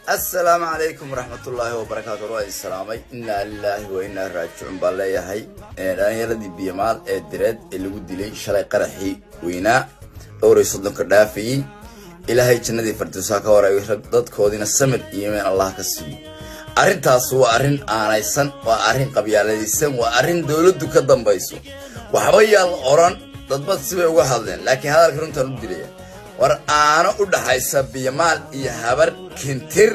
السلام عليكم ورحمة الله وبركاته. رأي السلامي إنا لله وإنا راجعون بالله هاي أنا يردي بيمال الدرد اللي ودي لي شلي قرحي وينا أوري صدق الدافي إلى هاي جندي فرتوساك ورا يردد كودين السمر يمين الله كسي أرين تاسو أرين آنايسن وأرين قبيلة السم وأرين دولد كدم بيسو وحوي الأوران تطبط سوى وحدين لكن هذا الكلام تردي لي war aano u dhaxaysa biyamal iyo habar kintir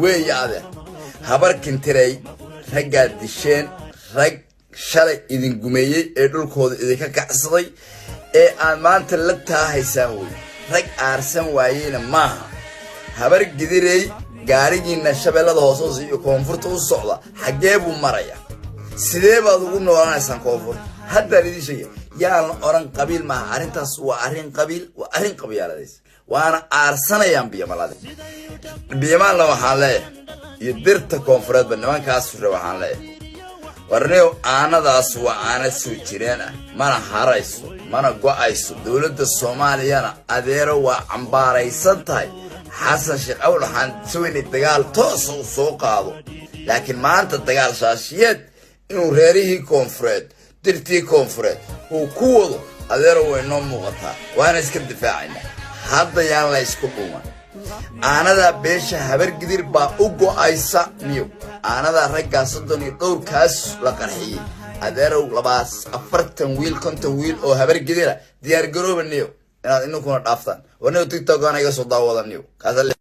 weeyade habar kintiray raga disheen rag shalay idin gumeeyay ee dhulkooda idinka kacsaday ee aan maanta la taahaysan way rag aarsan waayeen maaha habar gidiray gaarigiina shabeellada hoose iyo koonfurta u socda xagee buu maraya sidee baad ugu noolaanaysan koonfur hadda lidii sheegay yaan oran qabiil ma arintaas waa arin qabiil waa arin qabiiladays waana aarsanayaan biyamalna waxaan leeyahay iyo dirta koonfureed nimankaas waxaan leeyahay warneeyo aanadaas waa aana soo jireen mana harayso mana go'ayso dawladda Soomaaliyana adeero waa cambaaraysan tahay xasan sheekh awlahan sawir dagaal toos u soo qaado laakiin maanta dagaal shaashiyeed inuu reerihii koonfureed dirtii koonfureed uu ku wado adeero way noo muuqataa waana iska difaacayna hadda yaan la isku dhuuman aanada beesha habar gidir baa u go'aysa niyo aanada ragga 32 kaas la qarxiyay adeero 40 wiil 50 wiil oo habar gidira diyaar garooba niyo inaad inuu kuna dhaaftaan wana TikTok aan iga soo daawada niyo kaas